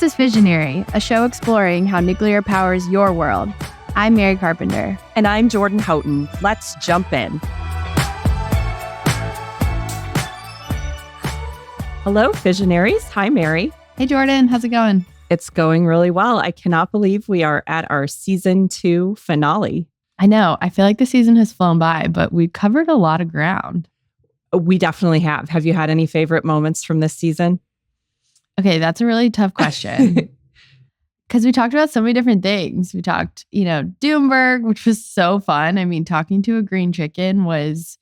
This is Fissionary, a show exploring how nuclear powers your world. I'm Mary Carpenter. And I'm Jordan Houghton. Let's jump in. Hello, Fissionaries. Hi, Mary. Hey, Jordan. How's it going? It's going really well. I cannot believe we are at our season 2 finale. I know. I feel like the season has flown by, but we've covered a lot of ground. We definitely have. Have you had any favorite moments from this season? Okay, that's a really tough question. Because we talked about so many different things. We talked, Doomberg, which was so fun. I mean, talking to a green chicken was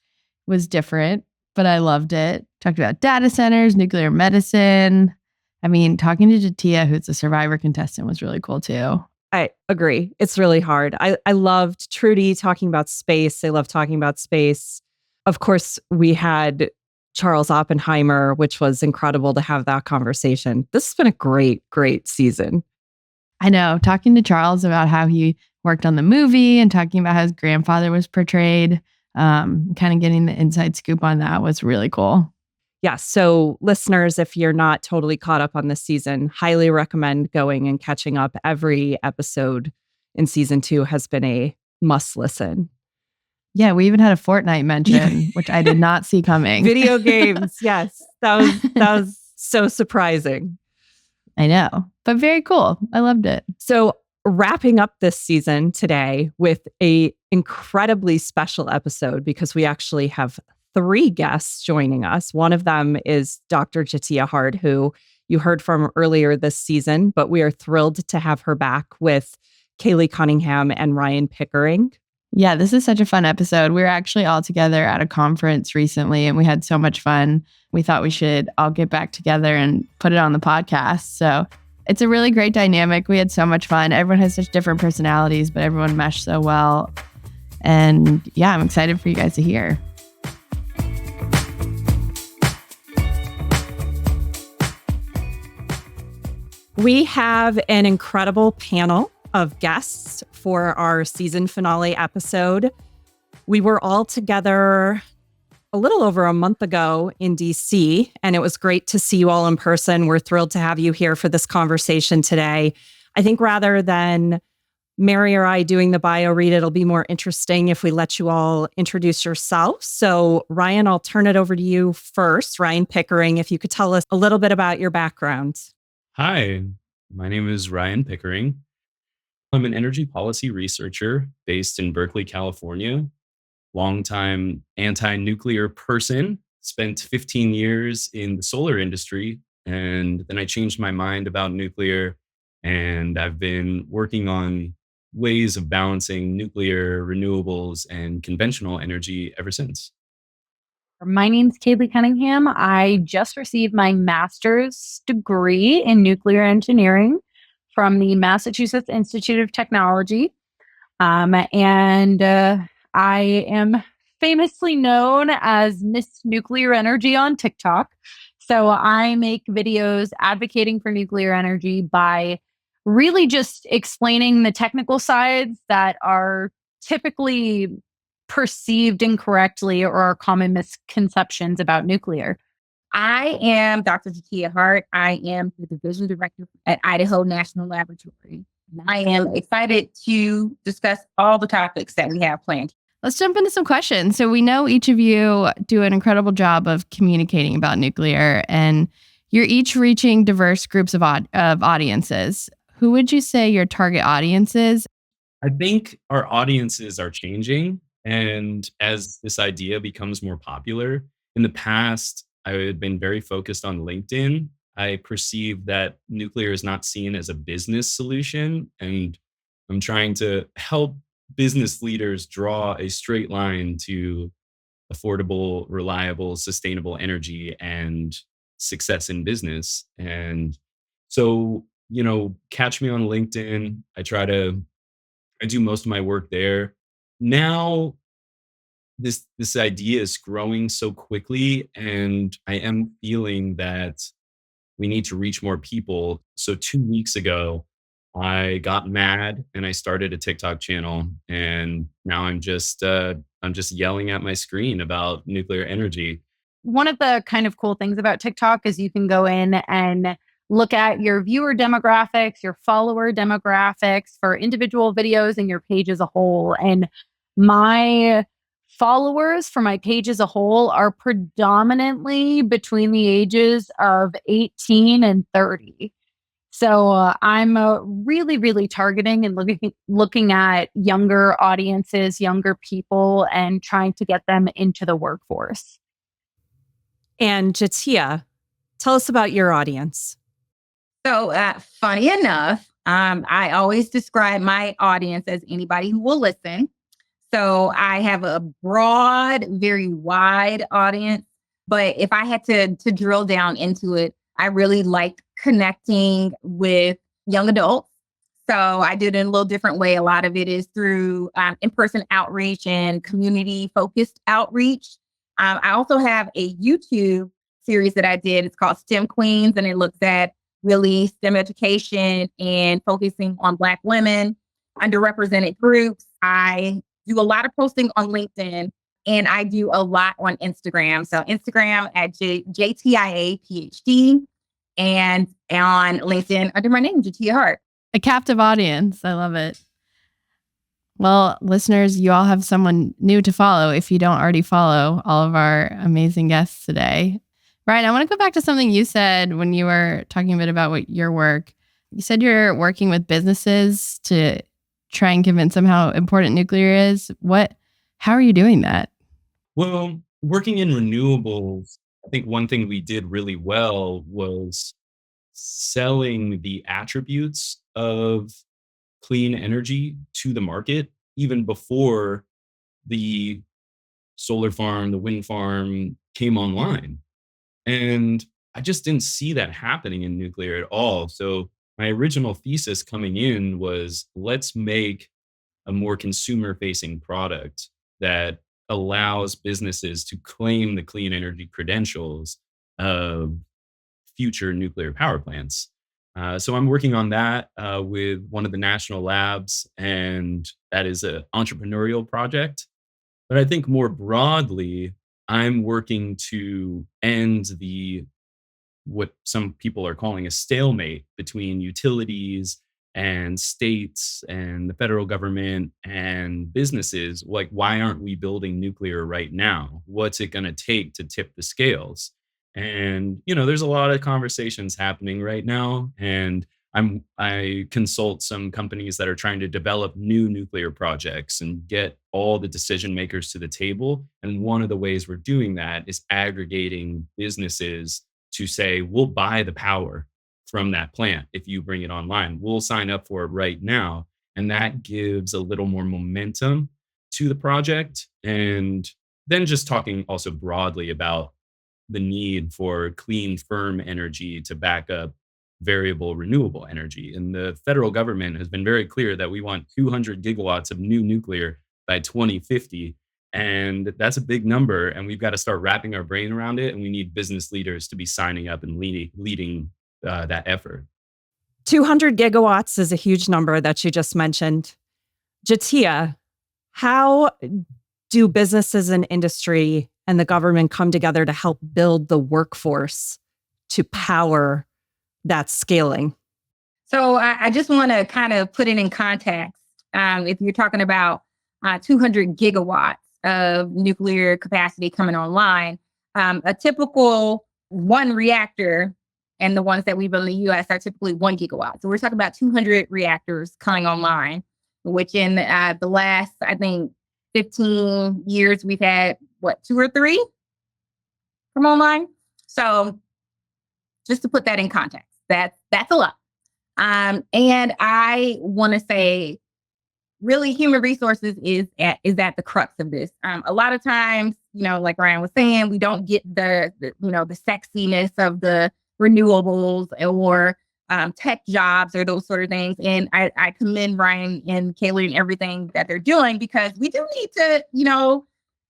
different, but I loved it. Talked about data centers, nuclear medicine. I mean, talking to Jatia, who's a Survivor contestant, was really cool too. I agree. It's really hard. I loved Trudy talking about space. I love talking about space. Of course, we had Charles Oppenheimer, which was incredible to have that conversation. This has been a great, great season. I know. Talking to Charles about how he worked on the movie and talking about how his grandfather was portrayed, kind of getting the inside scoop on that was really cool. Yeah. So listeners, if you're not totally caught up on this season, highly recommend going and catching up. Every episode in season 2 has been a must listen. Yeah, we even had a Fortnite mention, which I did not see coming. Video games. Yes. That was so surprising. I know, but very cool. I loved it. So wrapping up this season today with a incredibly special episode because we actually have 3 guests joining us. One of them is Dr. Jatia Hart, who you heard from earlier this season, but we are thrilled to have her back with Kaylee Cunningham and Ryan Pickering. Yeah, this is such a fun episode. We were actually all together at a conference recently and we had so much fun. We thought we should all get back together and put it on the podcast. So it's a really great dynamic. We had so much fun. Everyone has such different personalities, but everyone meshed so well. And yeah, I'm excited for you guys to hear. We have an incredible panel of guests for our season finale episode. We were all together a little over a month ago in DC, and it was great to see you all in person. We're thrilled to have you here for this conversation today. I think rather than Mary or I doing the bio read, it'll be more interesting if we let you all introduce yourselves. So Ryan, I'll turn it over to you first. Ryan Pickering, if you could tell us a little bit about your background. Hi, my name is Ryan Pickering. I'm an energy policy researcher based in Berkeley, California. Longtime anti-nuclear person, spent 15 years in the solar industry, and then I changed my mind about nuclear, and I've been working on ways of balancing nuclear, renewables, and conventional energy ever since. My name's Kaylee Cunningham. I just received my master's degree in nuclear engineering from the Massachusetts Institute of Technology. And I am famously known as Miss Nuclear Energy on TikTok. So I make videos advocating for nuclear energy by really just explaining the technical sides that are typically perceived incorrectly or are common misconceptions about nuclear. I am Dr. Jatia Hart. I am the division director at Idaho National Laboratory. And I am excited to discuss all the topics that we have planned. Let's jump into some questions. So we know each of you do an incredible job of communicating about nuclear, and you're each reaching diverse groups of audiences. Who would you say your target audience is? I think our audiences are changing. And as this idea becomes more popular, in the past, I had been very focused on LinkedIn. I perceive that nuclear is not seen as a business solution. And I'm trying to help business leaders draw a straight line to affordable, reliable, sustainable energy and success in business. And so, catch me on LinkedIn. I do most of my work there. Now, this idea is growing so quickly, and I am feeling that we need to reach more people. So 2 weeks ago, I got mad and I started a TikTok channel, and now I'm just yelling at my screen about nuclear energy. One of the kind of cool things about TikTok is you can go in and look at your viewer demographics, your follower demographics for individual videos and your page as a whole. And my followers for my page as a whole are predominantly between the ages of 18 and 30. So I'm really, really targeting and looking at younger audiences, younger people, and trying to get them into the workforce. And Jatia, tell us about your audience. So, funny enough, I always describe my audience as anybody who will listen. So I have a broad, very wide audience. But if I had to drill down into it, I really like connecting with young adults. So I did it in a little different way. A lot of it is through in-person outreach and community-focused outreach. I also have a YouTube series that I did. It's called STEM Queens, and it looks at really STEM education and focusing on Black women, underrepresented groups. I do a lot of posting on LinkedIn, and I do a lot on Instagram. So Instagram at JTIA PhD, and on LinkedIn under my name, Jatia Hart. A captive audience. I love it. Well, listeners, you all have someone new to follow if you don't already follow all of our amazing guests today. Ryan, I want to go back to something you said when you were talking a bit about what your work. You said you're working with businesses to try and convince them how important nuclear is. How are you doing that? Well, working in renewables, I think one thing we did really well was selling the attributes of clean energy to the market, even before the solar farm, the wind farm came online. And I just didn't see that happening in nuclear at all. So my original thesis coming in was, let's make a more consumer facing product that allows businesses to claim the clean energy credentials of future nuclear power plants. So I'm working on that with one of the national labs, and that is an entrepreneurial project. But I think more broadly, I'm working to end what some people are calling a stalemate between utilities and states and the federal government and businesses. Like, why aren't we building nuclear right now? What's it going to take to tip the scales? And, there's a lot of conversations happening right now. And I consult some companies that are trying to develop new nuclear projects and get all the decision makers to the table. And one of the ways we're doing that is aggregating businesses to say, we'll buy the power from that plant if you bring it online. We'll sign up for it right now. And that gives a little more momentum to the project. And then just talking also broadly about the need for clean, firm energy to back up variable renewable energy. And the federal government has been very clear that we want 200 gigawatts of new nuclear by 2050. And that's a big number. And we've got to start wrapping our brain around it. And we need business leaders to be signing up and leading that effort. 200 gigawatts is a huge number that you just mentioned. Jatia, how do businesses and industry and the government come together to help build the workforce to power that scaling? So I just want to kind of put it in context. If you're talking about 200 gigawatts of nuclear capacity coming online, a typical one reactor, and the ones that we build in the US are typically 1 gigawatt. So we're talking about 200 reactors coming online, which in the last, I think, 15 years, we've had, 2 or 3 come online? So just to put that in context, that's a lot. And I want to say, really, human resources is at the crux of this. A lot of times, like Ryan was saying, we don't get the sexiness of the renewables or tech jobs or those sort of things. And I commend Ryan and Kaylee and everything that they're doing, because we do need to,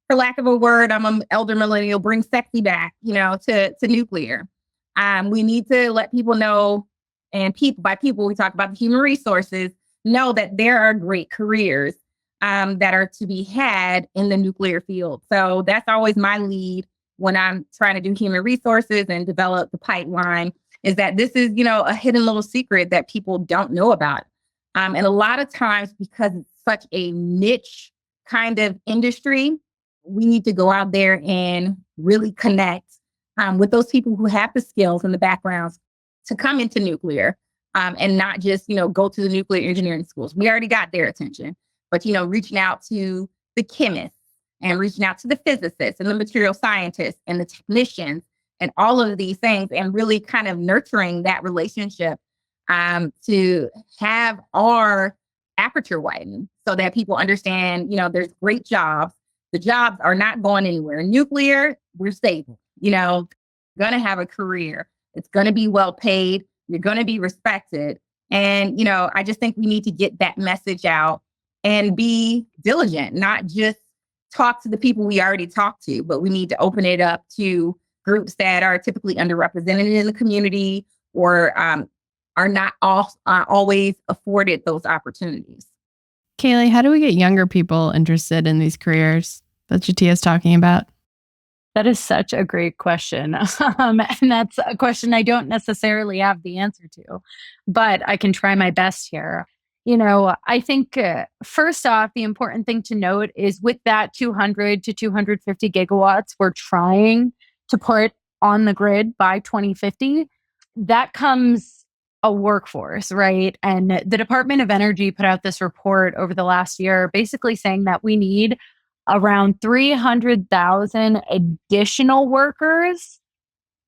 for lack of a word, I'm an elder millennial, bring sexy back, to nuclear. We need to let people know, and by people, we talk about the human resources, know that there are great careers that are to be had in the nuclear field. So that's always my lead when I'm trying to do human resources and develop the pipeline. is that this is, a hidden little secret that people don't know about. And a lot of times, because it's such a niche kind of industry, we need to go out there and really connect with those people who have the skills and the backgrounds to come into nuclear, and not just, go to the nuclear engineering schools. We already got their attention, but, reaching out to the chemists and reaching out to the physicists and the material scientists and the technicians and all of these things, and really kind of nurturing that relationship to have our aperture widen so that people understand, there's great jobs. The jobs are not going anywhere. Nuclear, we're stable, going to have a career. It's going to be well paid. You're going to be respected. And, I just think we need to get that message out and be diligent, not just talk to the people we already talked to, but we need to open it up to groups that are typically underrepresented in the community or are not always afforded those opportunities. Kaylee, how do we get younger people interested in these careers that Jatia's talking about? That is such a great question. And that's a question I don't necessarily have the answer to, but I can try my best here. I think first off, the important thing to note is with that 200 to 250 gigawatts we're trying to put on the grid by 2050, that comes a workforce, right? And the Department of Energy put out this report over the last year basically saying that we need around 300,000 additional workers,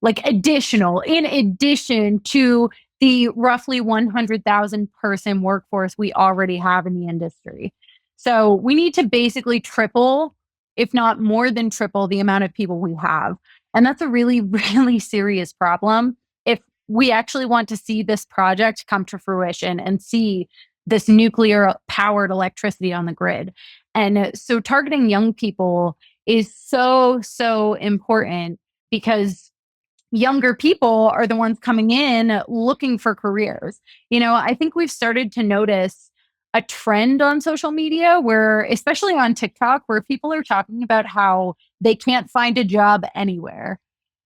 in addition to the roughly 100,000 person workforce we already have in the industry. So we need to basically triple, if not more than triple, the amount of people we have. And that's a really, really serious problem if we actually want to see this project come to fruition and see this nuclear powered electricity on the grid. And so targeting young people is so, so important because younger people are the ones coming in looking for careers. I think we've started to notice a trend on social media where, especially on TikTok, where people are talking about how they can't find a job anywhere.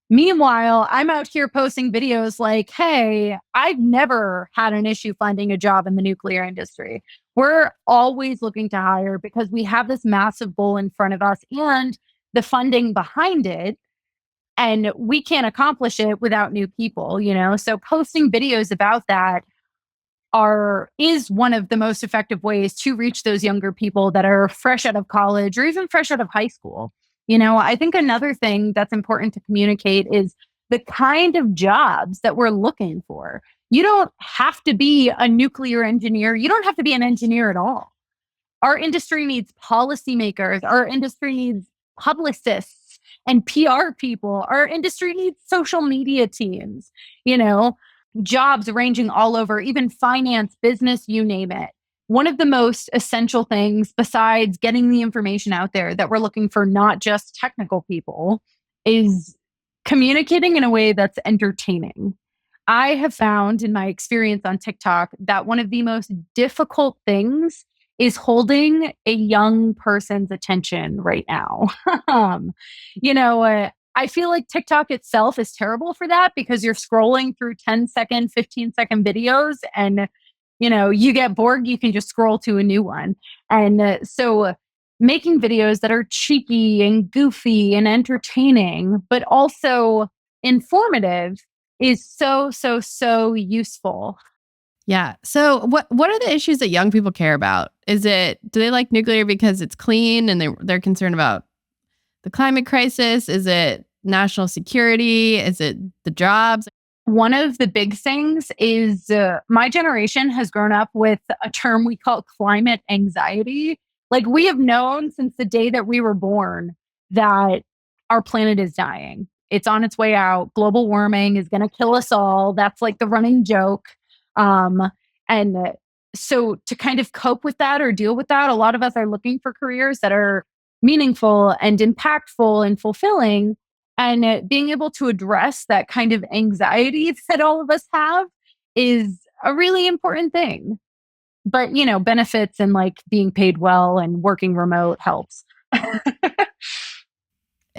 Meanwhile, I'm out here posting videos like, hey, I've never had an issue finding a job in the nuclear industry. We're always looking to hire because we have this massive goal in front of us and the funding behind it. And we can't accomplish it without new people, So posting videos about that is one of the most effective ways to reach those younger people that are fresh out of college or even fresh out of high school. I think another thing that's important to communicate is the kind of jobs that we're looking for. You don't have to be a nuclear engineer. You don't have to be an engineer at all. Our industry needs policymakers. Our industry needs publicists and PR people. Our industry needs social media teams, jobs ranging all over, even finance, business, you name it. One of the most essential things besides getting the information out there that we're looking for, not just technical people, is communicating in a way that's entertaining. I have found in my experience on TikTok that one of the most difficult things is holding a young person's attention right now. I feel like TikTok itself is terrible for that because you're scrolling through 10-second, 15-second videos and, you get bored, you can just scroll to a new one. And so making videos that are cheeky and goofy and entertaining, but also informative is so, so, so useful. Yeah. So what are the issues that young people care about? Do they like nuclear because it's clean and they're concerned about the climate crisis? Is it national security? Is it the jobs? One of the big things is my generation has grown up with a term we call climate anxiety. Like we have known since the day that we were born that our planet is dying. It's on its way out. Global warming is going to kill us all. That's like the running joke. And so to kind of cope with that or deal with that, a lot of us are looking for careers that are meaningful and impactful and fulfilling. And being able to address that kind of anxiety that all of us have is a really important thing. But, benefits and like being paid well and working remote helps.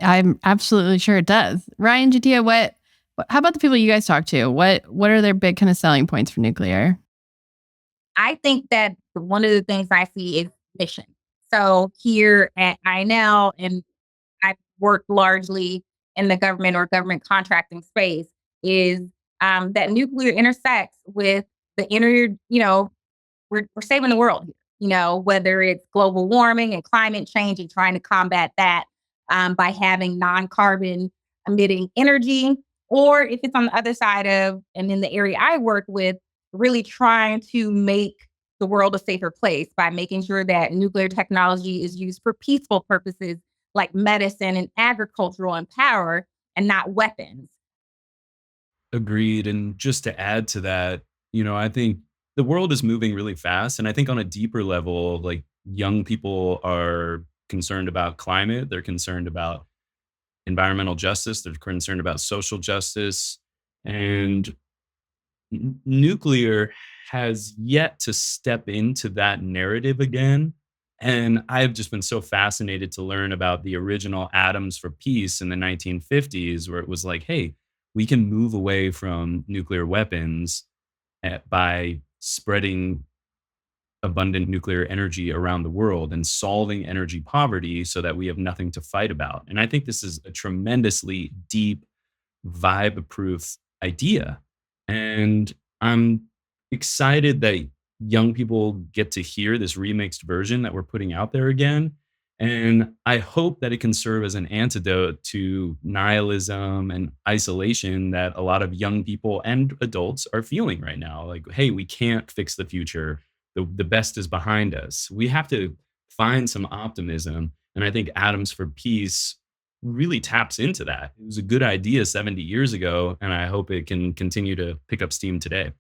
I'm absolutely sure it does. Ryan, Jatia, How about the people you guys talk to? What are their big kind of selling points for nuclear? I think that one of the things I see is mission. So here at INL, and I've worked largely in the government or government contracting space, is that nuclear intersects with the inner, we're saving the world here, whether it's global warming and climate change and trying to combat that by having non-carbon emitting energy, or if it's on the other side of, and in the area I work with, really trying to make the world a safer place by making sure that nuclear technology is used for peaceful purposes like medicine and agricultural and power and not weapons. Agreed. And just to add to that, I think the world is moving really fast. And I think on a deeper level, like young people are concerned about climate, they're concerned about environmental justice, they're concerned about social justice. And nuclear has yet to step into that narrative again. And I've just been so fascinated to learn about the original Atoms for Peace in the 1950s, where it was like, hey, we can move away from nuclear weapons by spreading abundant nuclear energy around the world and solving energy poverty so that we have nothing to fight about. And I think this is a tremendously deep, vibe proof idea. And I'm excited that young people get to hear this remixed version that we're putting out there again. And I hope that it can serve as an antidote to nihilism and isolation that a lot of young people and adults are feeling right now. Like, hey, we can't fix the future. The best is behind us. We have to find some optimism. And I think Atoms for Peace really taps into that. It was a good idea 70 years ago, and I hope it can continue to pick up steam today.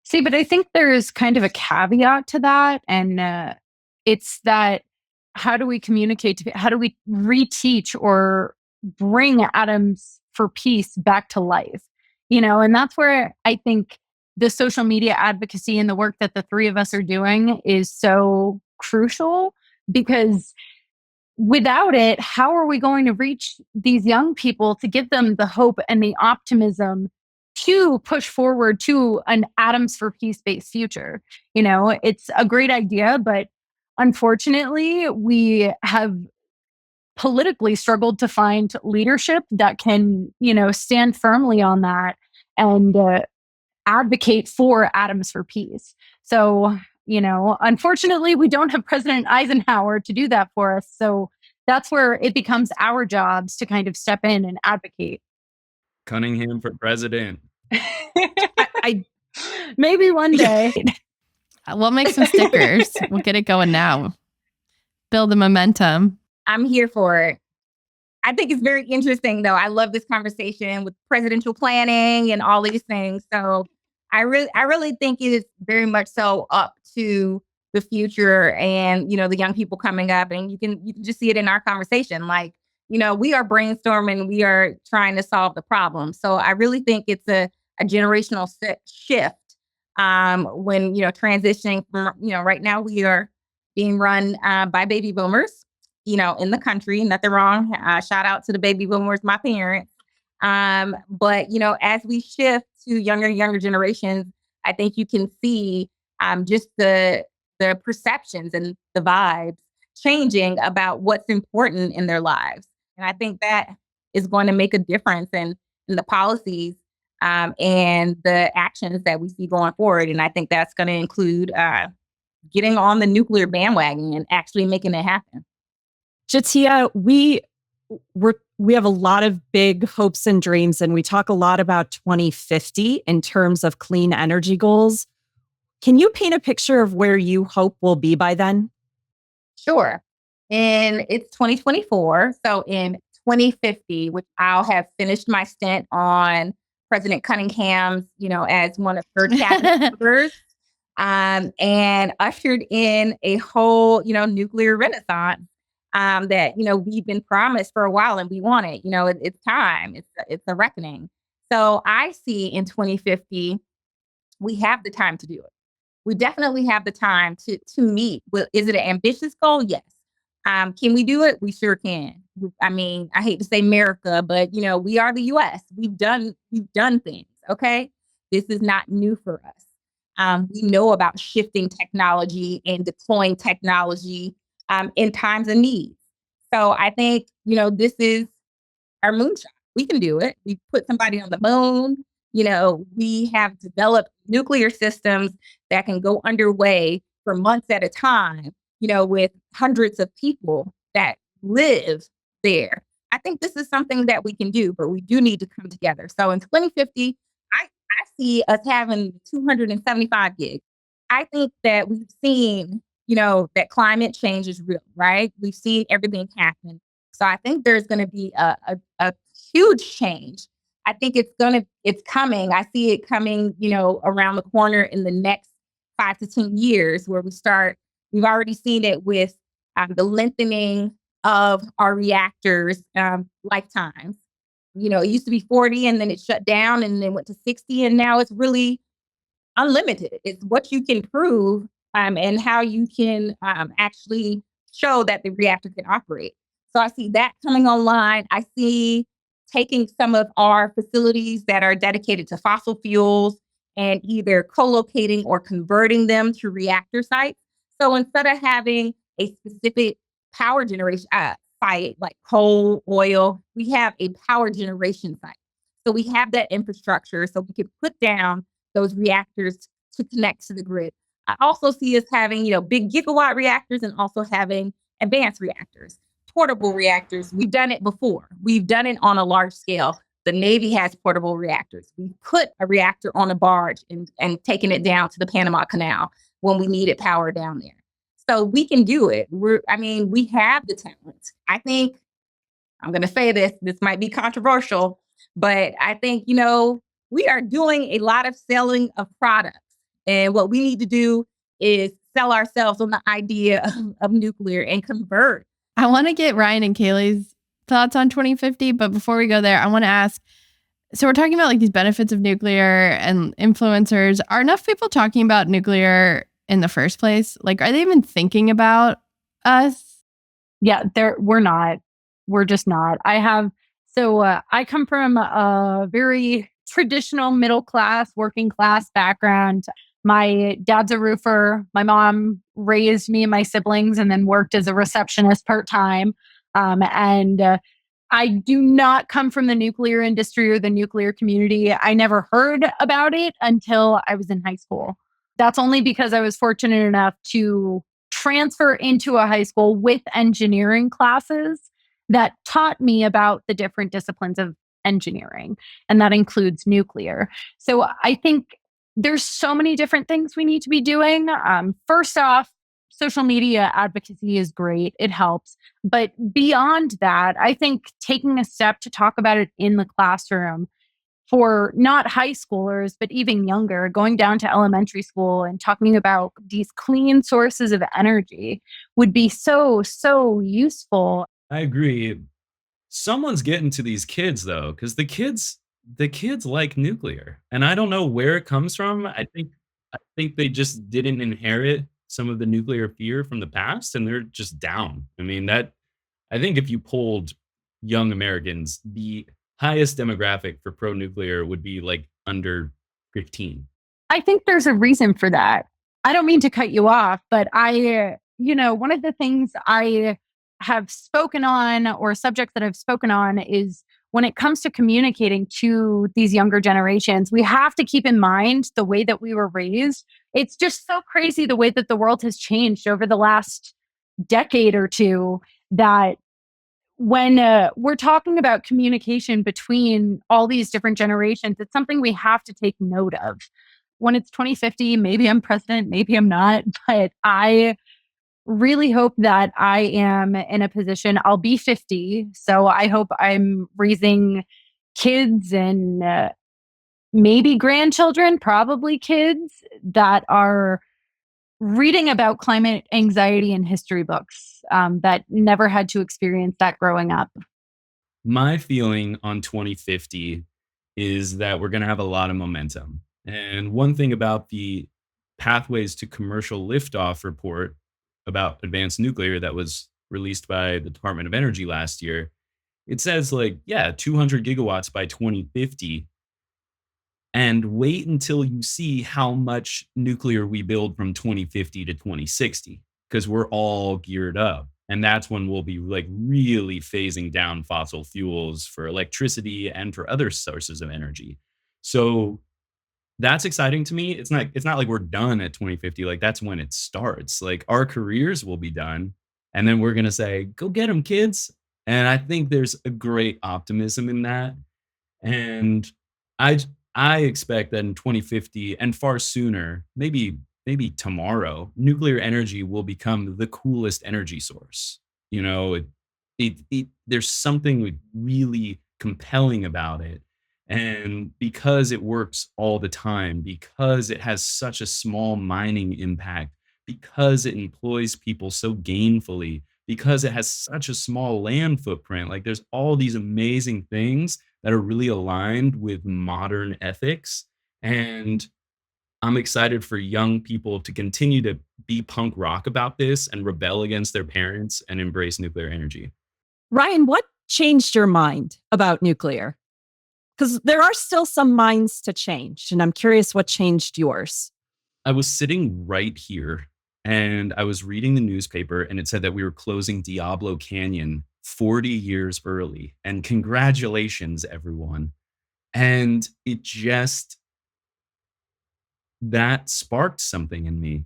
See, but I think there's kind of a caveat to that. And it's that how do we communicate how do we reteach or bring Atoms for Peace back to life? And that's where I think the social media advocacy and the work that the three of us are doing is so crucial, because without it, how are we going to reach these young people to give them the hope and the optimism to push forward to an Atoms for Peace based future? It's a great idea, but unfortunately, we have politically struggled to find leadership that can, stand firmly on that and advocate for Atoms for Peace. So, unfortunately, we don't have President Eisenhower to do that for us. So that's where it becomes our jobs to kind of step in and advocate. Cunningham for president. I maybe one day. We'll make some stickers. We'll get it going now. Build the momentum. I'm here for it. I think it's very interesting, though. I love this conversation with presidential planning and all these things. So I really think it is very much so up to the future and, the young people coming up. And you can just see it in our conversation. Like, we are brainstorming, we are trying to solve the problem. So I really think it's a generational shift when, transitioning from, right now we are being run by baby boomers, in the country. Nothing wrong. Shout out to the baby boomers, my parents. But, as we shift to younger generations, I think you can see just the perceptions and the vibes changing about what's important in their lives. And I think that is going to make a difference in the policies and the actions that we see going forward. And I think that's going to include getting on the nuclear bandwagon and actually making it happen. Jatia, we have a lot of big hopes and dreams, and we talk a lot about 2050 in terms of clean energy goals. Can you paint a picture of where you hope we'll be by then? Sure. And it's 2024. So in 2050, which I'll have finished my stint on President Cunningham's, as one of her cabinet members, and ushered in a whole, nuclear renaissance that, we've been promised for a while and we want it. It's time. It's a reckoning. So I see in 2050, we have the time to do it. We definitely have the time to meet. Well, is it an ambitious goal? Yes. Can we do it? We sure can. I mean, I hate to say America, but we are the US. We've done things. Okay. This is not new for us. We know about shifting technology and deploying technology in times of need. So I think, this is our moonshot. We can do it. We put somebody on the moon. We have developed nuclear systems that can go underway for months at a time, with hundreds of people that live there. I think this is something that we can do, but we do need to come together. So in 2050, I see us having 275 gigs. I think that we've seen, that climate change is real, right? We've seen everything happen. So I think there's going to be a huge change. I think it's coming. I see it coming, around the corner in the next 5 to 10 years where we've already seen it with the lengthening of our reactors lifetimes. It used to be 40 and then it shut down and then went to 60 and now it's really unlimited. It's what you can prove and how you can actually show that the reactor can operate. So I see that coming online. I see taking some of our facilities that are dedicated to fossil fuels and either co-locating or converting them to reactor sites. So instead of having a specific power generation site like coal, oil, we have a power generation site. So we have that infrastructure so we can put down those reactors to connect to the grid. I also see us having, big gigawatt reactors and also having advanced reactors, portable reactors. We've done it before. We've done it on a large scale. The Navy has portable reactors. We put a reactor on a barge and taken it down to the Panama Canal when we needed power down there. So we can do it. We have the talent. I think I'm going to say this might be controversial, but I think, we are doing a lot of selling of products. And what we need to do is sell ourselves on the idea of nuclear and convert. I want to get Ryan and Kaylee's thoughts on 2050, but before we go there, I want to ask, so we're talking about like these benefits of nuclear and influencers. Are enough people talking about nuclear in the first place? Like, are they even thinking about us? Yeah, we're not. We're just not. I come from a very traditional middle class, working class background. My dad's a roofer. My mom raised me and my siblings and then worked as a receptionist part time. And I do not come from the nuclear industry or the nuclear community. I never heard about it until I was in high school. That's only because I was fortunate enough to transfer into a high school with engineering classes that taught me about the different disciplines of engineering, and that includes nuclear. So I think there's so many different things we need to be doing. First off, social media advocacy is great. It helps. But beyond that, I think taking a step to talk about it in the classroom for not high schoolers, but even younger, going down to elementary school and talking about these clean sources of energy would be so, so useful. I agree. Someone's getting to these kids though, because the kids like nuclear, and I don't know where it comes from. I think they just didn't inherit some of the nuclear fear from the past, and they're just down. I mean that. I think if you polled young Americans, the highest demographic for pro nuclear would be like under 15. I think there's a reason for that. I don't mean to cut you off, but one of the things I have spoken on or subjects that I've spoken on is when it comes to communicating to these younger generations, we have to keep in mind the way that we were raised. It's just so crazy the way that the world has changed over the last decade or two that when we're talking about communication between all these different generations, it's something we have to take note of. When it's 2050, maybe I'm president, maybe I'm not, but I really hope that I am in a position, I'll be 50. So I hope I'm raising kids and maybe grandchildren, probably kids that are reading about climate anxiety in history books that never had to experience that growing up. My feeling on 2050 is that we're going to have a lot of momentum. And one thing about the Pathways to Commercial Liftoff report about advanced nuclear that was released by the Department of Energy last year, it says like, yeah, 200 gigawatts by 2050. And wait until you see how much nuclear we build from 2050 to 2060, because we're all geared up. And that's when we'll be like really phasing down fossil fuels for electricity and for other sources of energy. So that's exciting to me. It's not like we're done at 2050. Like that's when it starts. Like our careers will be done. And then we're gonna say, go get them, kids. And I think there's a great optimism in that. And I I expect that in 2050 and far sooner, maybe tomorrow, nuclear energy will become the coolest energy source. You know, there's something like really compelling about it. And because it works all the time, because it has such a small mining impact, because it employs people so gainfully, because it has such a small land footprint, like there's all these amazing things that are really aligned with modern ethics. And I'm excited for young people to continue to be punk rock about this and rebel against their parents and embrace nuclear energy. Ryan, what changed your mind about nuclear? Because there are still some minds to change, and I'm curious what changed yours. I was sitting right here and I was reading the newspaper and it said that we were closing Diablo Canyon 40 years early. And congratulations, everyone. And it just, that sparked something in me.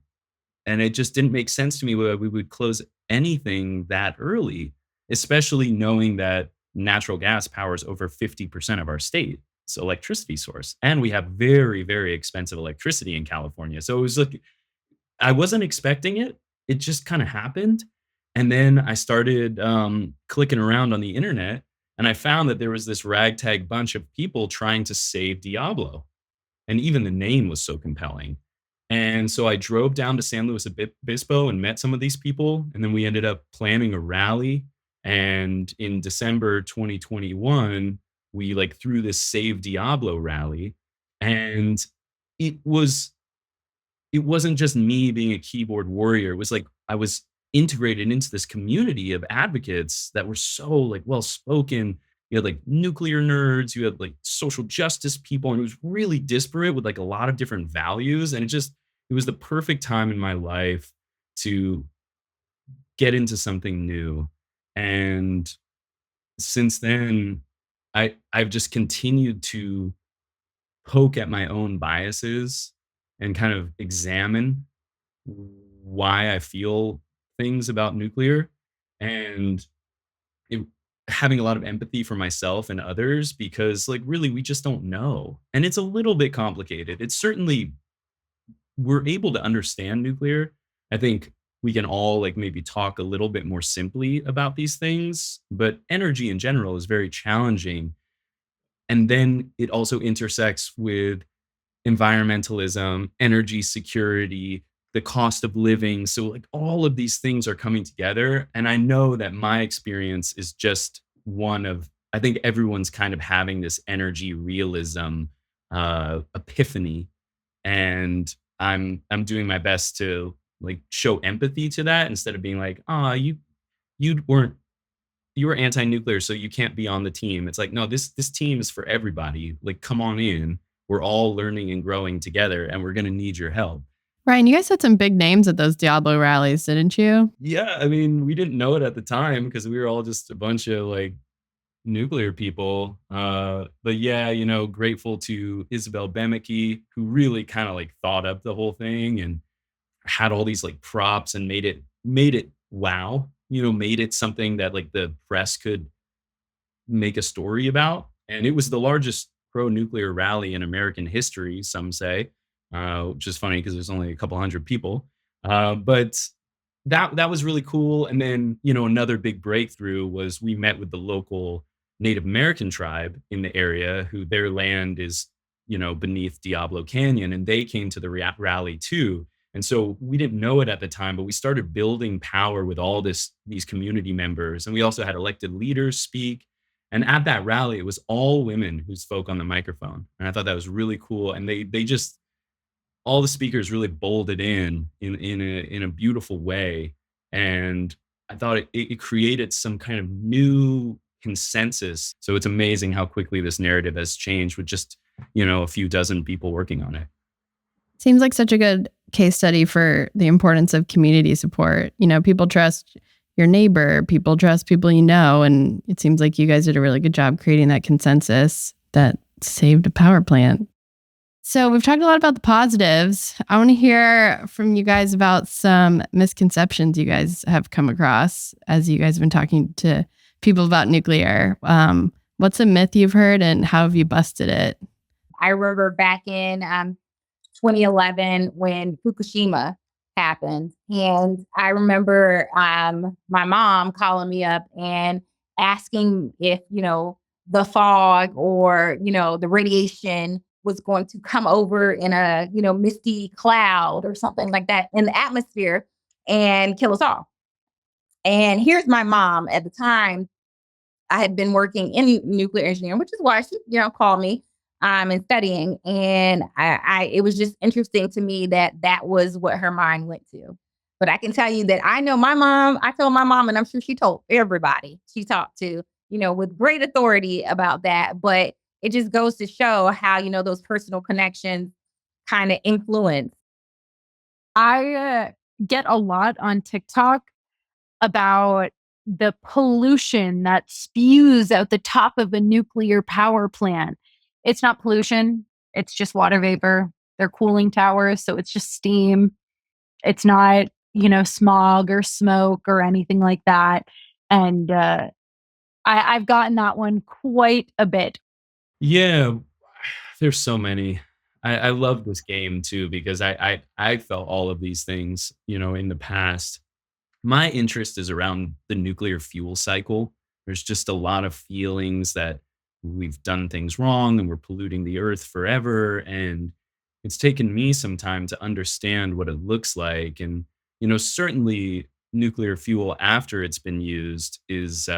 And it just didn't make sense to me why we would close anything that early, especially knowing that natural gas powers over 50% of our state's electricity source. And we have very, very expensive electricity in California. So it was like, I wasn't expecting it. It just kind of happened. And then I started clicking around on the internet and I found that there was this ragtag bunch of people trying to save Diablo. And even the name was so compelling. And so I drove down to San Luis Obispo and met some of these people. And then we ended up planning a rally. And in December 2021, we like threw this Save Diablo rally. And it was it wasn't just me being a keyboard warrior. It was like I was integrated into this community of advocates that were so like well spoken. You had like nuclear nerds, you had like social justice people, and it was really disparate with like a lot of different values. And it was the perfect time in my life to get into something new. And since then, I've just continued to poke at my own biases and kind of examine why I feel things about nuclear and it, having a lot of empathy for myself and others because like really we just don't know and it's a little bit complicated. It's certainly we're able to understand nuclear. I think we can all like maybe talk a little bit more simply about these things, but energy in general is very challenging. And then it also intersects with environmentalism, energy security, the cost of living. So, like, all of these things are coming together. And I know that my experience is just one of, I think everyone's kind of having this energy realism epiphany. And I'm doing my best to like show empathy to that instead of being like, oh, you weren't you were anti-nuclear, so you can't be on the team. It's like, no, this team is for everybody. Like, come on in. We're all learning and growing together, and we're gonna need your help. Ryan, you guys had some big names at those Diablo rallies, didn't you? Yeah, I mean, we didn't know it at the time because we were all just a bunch of like nuclear people. But yeah, you know, grateful to Isabel Bemeke, who really kind of like thought up the whole thing and had all these like props and made it wow. You know, made it something that like the press could make a story about. And it was the largest pro-nuclear rally in American history, some say, which is funny because there's only a couple hundred people. But that was really cool. And then, you know, another big breakthrough was we met with the local Native American tribe in the area, who their land is, you know, beneath Diablo Canyon, and they came to the rally too. And so we didn't know it at the time, but we started building power with all these community members, and we also had elected leaders speak. And at that rally, it was all women who spoke on the microphone, and I thought that was really cool. And they just all the speakers really bowled it in a beautiful way. And I thought it created some kind of new consensus. So it's amazing how quickly this narrative has changed with just, a few dozen people working on it. Seems like such a good case study for the importance of community support. People trust your neighbor, people trust people you know, and it seems like you guys did a really good job creating that consensus that saved a power plant. So we've talked a lot about the positives. I want to hear from you guys about some misconceptions you guys have come across as you guys have been talking to people about nuclear. What's a myth you've heard and how have you busted it? I remember back in 2011 when Fukushima happened. And I remember my mom calling me up and asking if, the fog or, the radiation was going to come over in a, misty cloud or something like that in the atmosphere and kill us all. And here's my mom at the time. I had been working in nuclear engineering, which is why she, called me and studying. And it was just interesting to me that was what her mind went to. But I can tell you that I know my mom, I told my mom, and I'm sure she told everybody she talked to, with great authority about that. But it just goes to show how, those personal connections kind of influence. I get a lot on TikTok about the pollution that spews out the top of a nuclear power plant. It's not pollution, it's just water vapor. They're cooling towers, so it's just steam. It's not, smog or smoke or anything like that. And I've gotten that one quite a bit. Yeah, there's so many. I love this game too because I felt all of these things, in the past. My interest is around the nuclear fuel cycle. There's just a lot of feelings that we've done things wrong and we're polluting the earth forever. And it's taken me some time to understand what it looks like. And, certainly nuclear fuel after it's been used is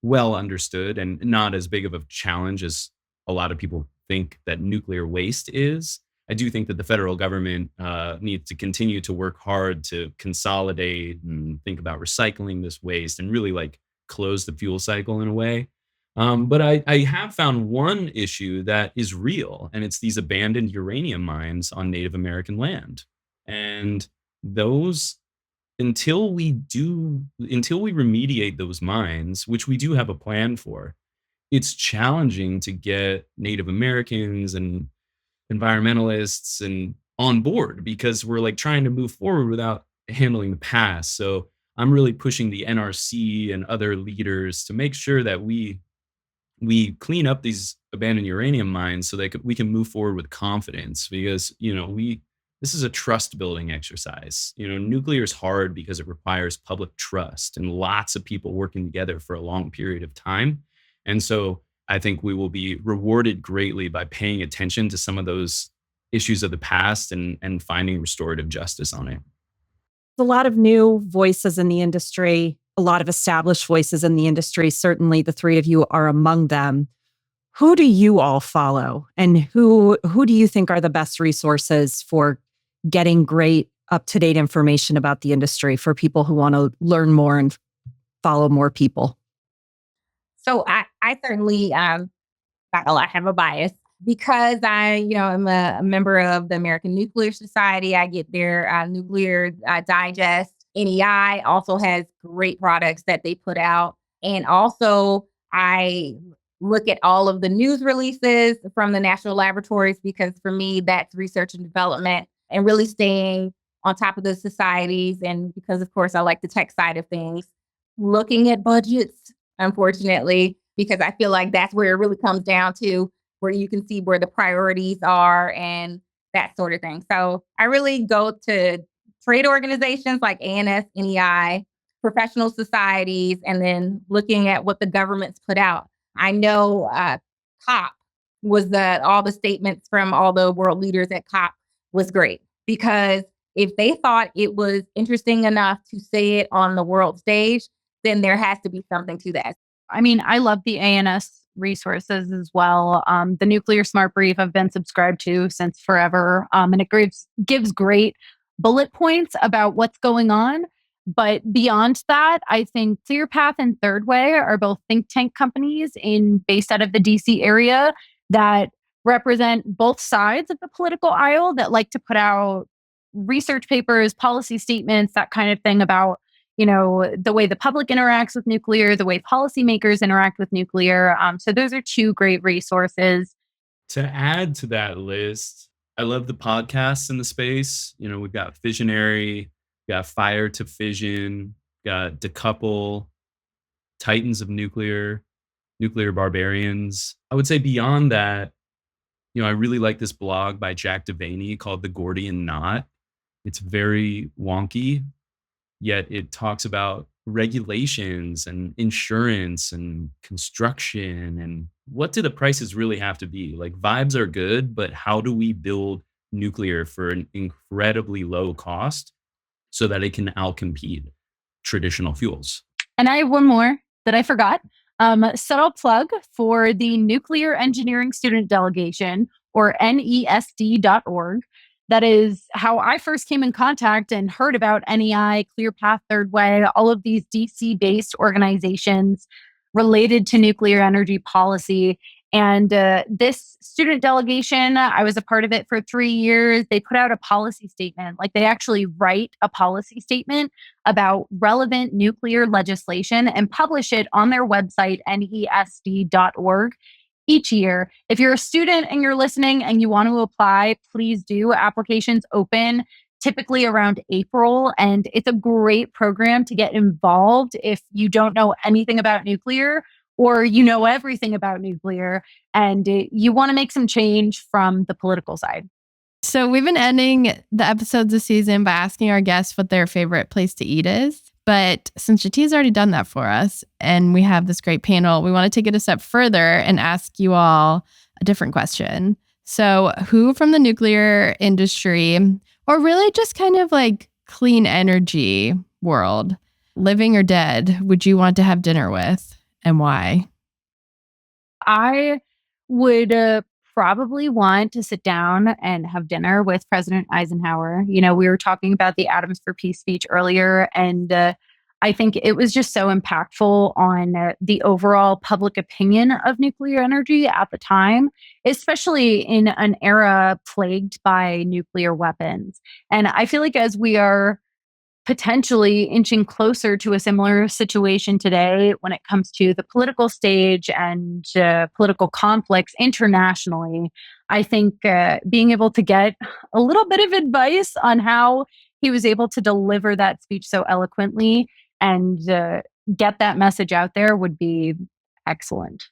well understood and not as big of a challenge as a lot of people think that nuclear waste is. I do think that the federal government needs to continue to work hard to consolidate and think about recycling this waste and really like close the fuel cycle in a way. But I have found one issue that is real, and it's these abandoned uranium mines on Native American land. And those until we remediate those mines, which we do have a plan for, it's challenging to get Native Americans and environmentalists and on board because we're like trying to move forward without handling the past. So I'm really pushing the NRC and other leaders to make sure that we clean up these abandoned uranium mines so that we can move forward with confidence because we this is a trust building exercise. Nuclear is hard because it requires public trust and lots of people working together for a long period of time. And so I think we will be rewarded greatly by paying attention to some of those issues of the past and finding restorative justice on it. A lot of new voices in the industry, a lot of established voices in the industry. Certainly the three of you are among them. Who do you all follow? And who do you think are the best resources for getting great up-to-date information about the industry for people who want to learn more and follow more people? So I certainly, not gonna lie, have a bias because I, am a member of the American Nuclear Society. I get their Nuclear Digest. NEI also has great products that they put out. And also I look at all of the news releases from the national laboratories because for me, that's research and development and really staying on top of the societies. And because, of course, I like the tech side of things, looking at budgets, unfortunately, because I feel like that's where it really comes down to where you can see where the priorities are and that sort of thing. So I really go to trade organizations like ANS, NEI, professional societies, and then looking at what the government's put out. I know COP was all the statements from all the world leaders at COP was great because if they thought it was interesting enough to say it on the world stage, then there has to be something to that. I mean, I love the ANS resources as well. The Nuclear Smart Brief I've been subscribed to since forever. And it gives great bullet points about what's going on. But beyond that, I think ClearPath and Third Way are both think tank companies based out of the DC area that represent both sides of the political aisle that like to put out research papers, policy statements, that kind of thing about, the way the public interacts with nuclear, the way policymakers interact with nuclear. So those are two great resources. To add to that list, I love the podcasts in the space. We've got Fissionary, got Fire to Fission, got Decouple, Titans of Nuclear, Nuclear Barbarians. I would say beyond that, I really like this blog by Jack Devaney called The Gordian Knot. It's very wonky, yet it talks about regulations and insurance and construction and what do the prices really have to be? Like, vibes are good, but how do we build nuclear for an incredibly low cost so that it can outcompete traditional fuels? And I have one more that I forgot. Subtle plug for the Nuclear Engineering Student Delegation, or NESD.org. That is how I first came in contact and heard about NEI, ClearPath, Third Way, all of these DC-based organizations related to nuclear energy policy. And this student delegation, I was a part of it for 3 years. They put out a policy statement. Like, they actually write a policy statement about relevant nuclear legislation and publish it on their website, nesd.org. Each year. If you're a student and you're listening and you want to apply, please do. Applications open typically around April, and it's a great program to get involved if you don't know anything about nuclear or you know everything about nuclear and you want to make some change from the political side. So we've been ending the episodes this season by asking our guests what their favorite place to eat is. But since Jati's already done that for us and we have this great panel, we want to take it a step further and ask you all a different question. So who from the nuclear industry, or really just kind of like clean energy world, living or dead, would you want to have dinner with, and why? I would probably want to sit down and have dinner with President Eisenhower. We were talking about the Atoms for Peace speech earlier, and I think it was just so impactful on the overall public opinion of nuclear energy at the time, especially in an era plagued by nuclear weapons. And I feel like as we are potentially inching closer to a similar situation today when it comes to the political stage and political conflicts internationally, I think being able to get a little bit of advice on how he was able to deliver that speech so eloquently and get that message out there would be excellent.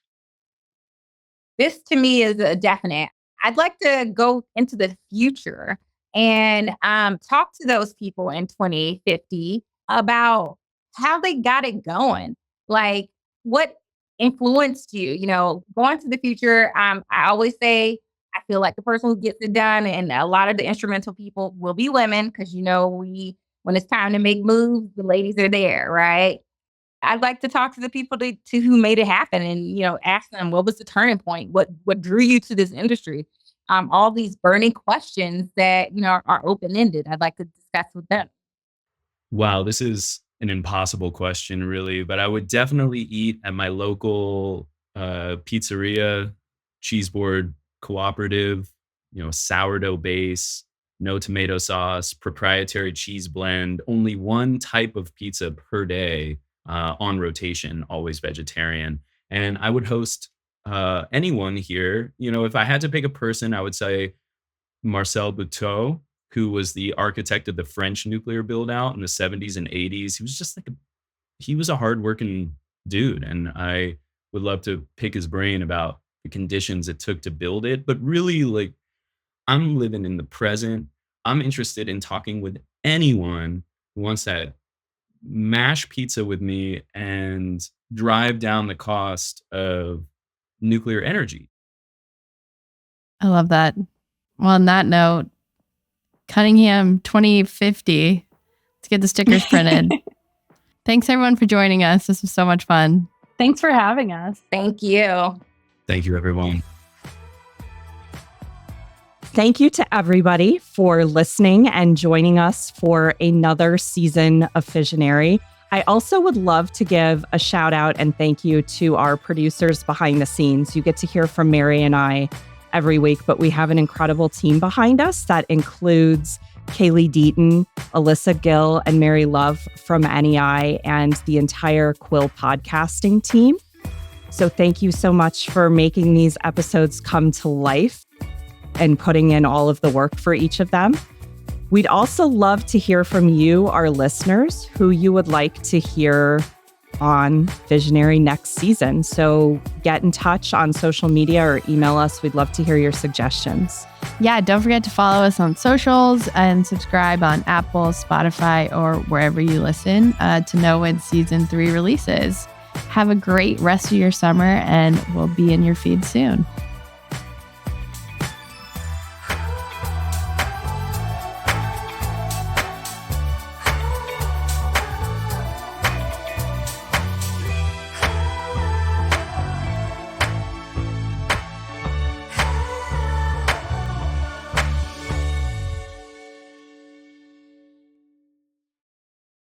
This to me is a definite. I'd like to go into the future and talk to those people in 2050 about how they got it going. Like, what influenced you? Going to the future, I always say, I feel like the person who gets it done, and a lot of the instrumental people will be women, because, when it's time to make moves, the ladies are there, right? I'd like to talk to the people to who made it happen and, ask them, what was the turning point? What drew you to this industry? All these burning questions that, are open-ended. I'd like to discuss with them. Wow, this is an impossible question, really, but I would definitely eat at my local pizzeria, cheese board cooperative, sourdough base, no tomato sauce, proprietary cheese blend, only one type of pizza per day on rotation, always vegetarian. And I would host anyone here. If I had to pick a person, I would say Marcel Buteau, who was the architect of the French nuclear build out in the 70s and 80s. He was just he was a hardworking dude. And I would love to pick his brain about the conditions it took to build it. But really, I'm living in the present. I'm interested in talking with anyone who wants that mash pizza with me and drive down the cost of nuclear energy. I love that. Well, on that note, Cunningham 2050. Let's get the stickers printed. Thanks everyone for joining us. This was so much fun. Thanks for having us. Thank you. Thank you, everyone. thank you to everybody for listening and joining us for another season of Fissionary. I also would love to give a shout out and thank you to our producers behind the scenes. You get to hear from Mary and I every week, but we have an incredible team behind us that includes Kaylee Deaton, Alyssa Gill, and Mary Love from NEI and the entire Quill podcasting team. So thank you so much for making these episodes come to life and putting in all of the work for each of them. We'd also love to hear from you, our listeners, who you would like to hear on Fissionary next season. So get in touch on social media or email us. We'd love to hear your suggestions. Yeah, don't forget to follow us on socials and subscribe on Apple, Spotify, or wherever you listen to know when season 3 releases. Have a great rest of your summer, and we'll be in your feed soon.